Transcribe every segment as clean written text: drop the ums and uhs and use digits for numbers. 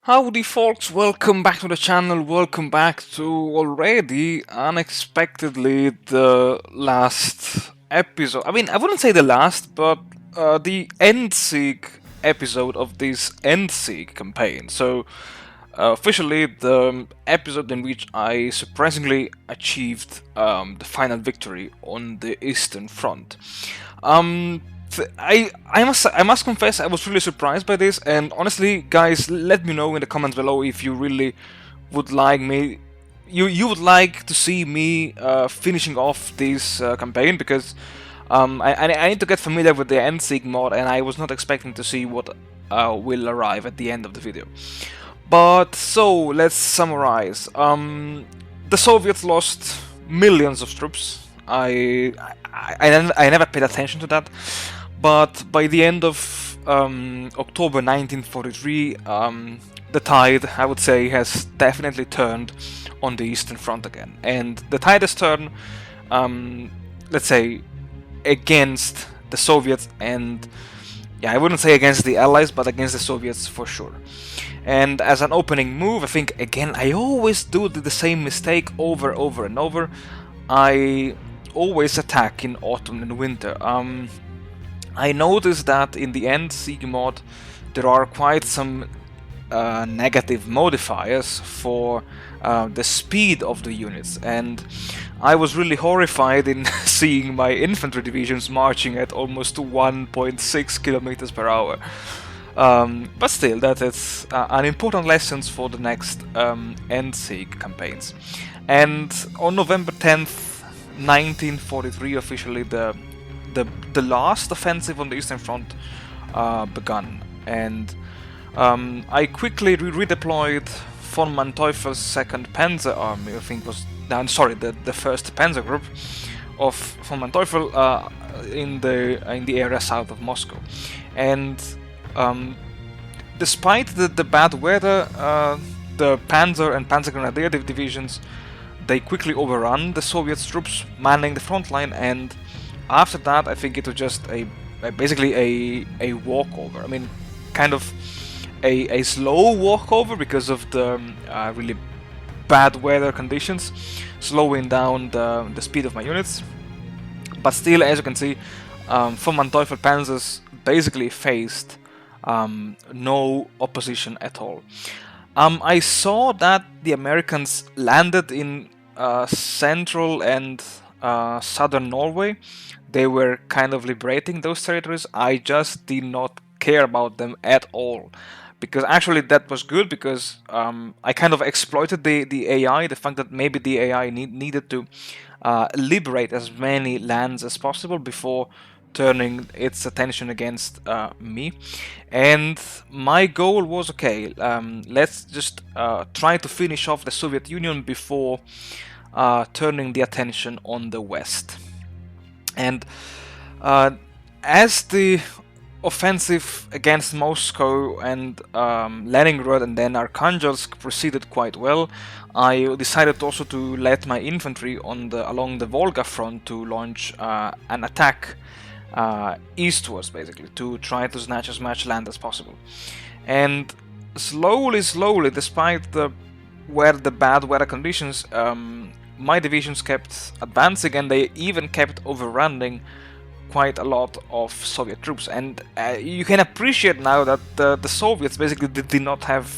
Howdy folks, welcome back to the channel, welcome back to already unexpectedly the last episode. I mean, I wouldn't say the last, but the Endsieg episode of this Endsieg campaign. So, officially the episode in which I surprisingly achieved the final victory on the Eastern Front. Um, I must confess I was really surprised by this, and honestly, guys, let me know in the comments below if you really would like me. You would like to see me finishing off this campaign, because I need to get familiar with the Endsieg mod, and I was not expecting to see what will arrive at the end of the video. But so let's summarize. The Soviets lost millions of troops. I never paid attention to that, but by the end of October 1943, the tide, I would say, has definitely turned on the Eastern Front again, and the tide has turned, let's say, against the Soviets, and yeah, I wouldn't say against the Allies, but against the Soviets for sure. And as an opening move, I think, again, I always do the same mistake over and over. I always attack in autumn and winter. I noticed that in the Endsieg mod there are quite some negative modifiers for the speed of the units, and I was really horrified in seeing my infantry divisions marching at almost 1.6 kilometers per hour. But still, that is an important lesson for the next Endsieg campaigns. And on November 10th, 1943, officially the last offensive on the Eastern Front begun, and I quickly redeployed von Manteuffel's 2nd Panzer Army. I think was the 1st Panzer Group of von Manteuffel in the area south of Moscow, and despite the bad weather, the Panzer and Panzer Grenadier divisions, they quickly overrun the Soviet troops manning the front line, and after that I think it was just basically a walkover. I mean, kind of a slow walkover because of the really bad weather conditions, slowing down the speed of my units. But still, as you can see, von Manteuffel Panzers basically faced no opposition at all. I saw that the Americans landed in central and southern Norway. They were kind of liberating those territories. I just did not care about them at all, because actually that was good, because I kind of exploited the AI, the fact that maybe the AI needed to liberate as many lands as possible before turning its attention against me. And my goal was, okay, let's just try to finish off the Soviet Union before turning the attention on the West. And as the offensive against Moscow and Leningrad and then Arkhangelsk proceeded quite well, I decided also to let my infantry along the Volga front to launch an attack eastwards, basically, to try to snatch as much land as possible. And slowly, despite the bad weather conditions, my divisions kept advancing, and they even kept overrunning quite a lot of Soviet troops. And you can appreciate now that the Soviets basically did not have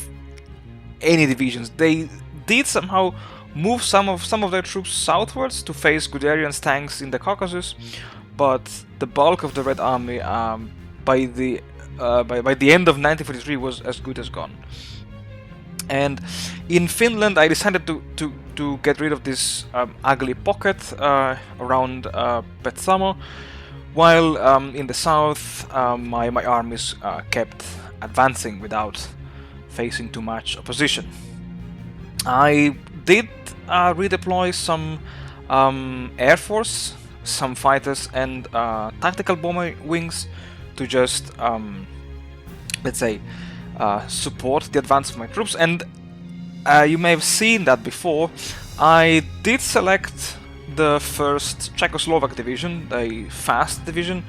any divisions. They did somehow move some of their troops southwards to face Guderian's tanks in the Caucasus, but the bulk of the Red Army by the end of 1943 was as good as gone. And in Finland, I decided to get rid of this ugly pocket around Petsamo, while in the south my armies kept advancing without facing too much opposition. I did redeploy some Air Force, some fighters, and tactical bomber wings to just, let's say, support the advance of my troops. And you may have seen that before. I did select the 1st Czechoslovak division, the fast division,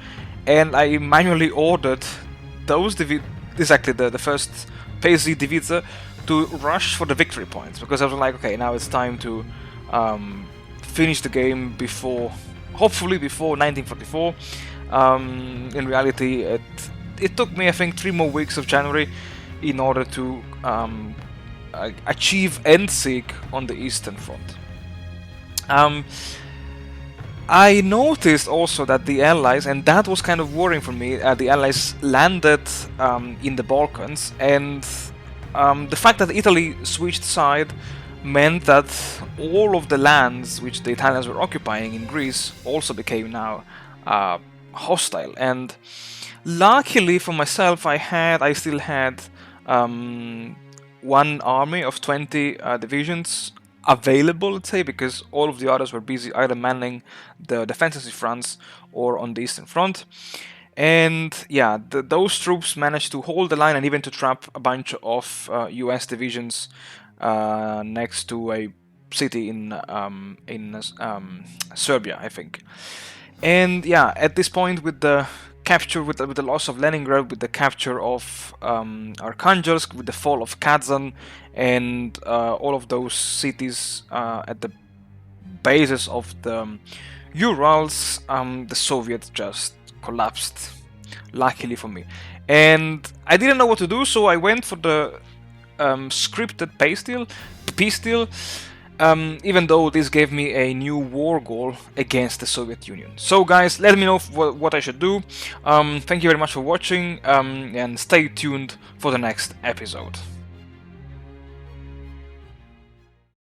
and I manually ordered those exactly the 1st Paisley Divizia to rush for the victory points, because I was like, okay, now it's time to finish the game before, hopefully before 1944. In reality, it took me, I think, 3 more weeks of January in order to achieve Endsieg on the Eastern Front. I noticed also that the Allies, and that was kind of worrying for me, the Allies landed in the Balkans, and the fact that Italy switched side meant that all of the lands which the Italians were occupying in Greece also became now hostile. And luckily for myself, I still had one army of 20 divisions available, let's say, because all of the others were busy either manning the defensive fronts or on the Eastern Front. And yeah, those troops managed to hold the line and even to trap a bunch of US divisions next to a city in Serbia, I think. And yeah, at this point, with the capture, with the loss of Leningrad, with the capture of Arkhangelsk, with the fall of Kazan, and all of those cities at the bases of the Urals, the Soviets just collapsed, luckily for me. And I didn't know what to do, so I went for the scripted peace deal, even though this gave me a new war goal against the Soviet Union. So guys, let me know what I should do. Thank you very much for watching, and stay tuned for the next episode.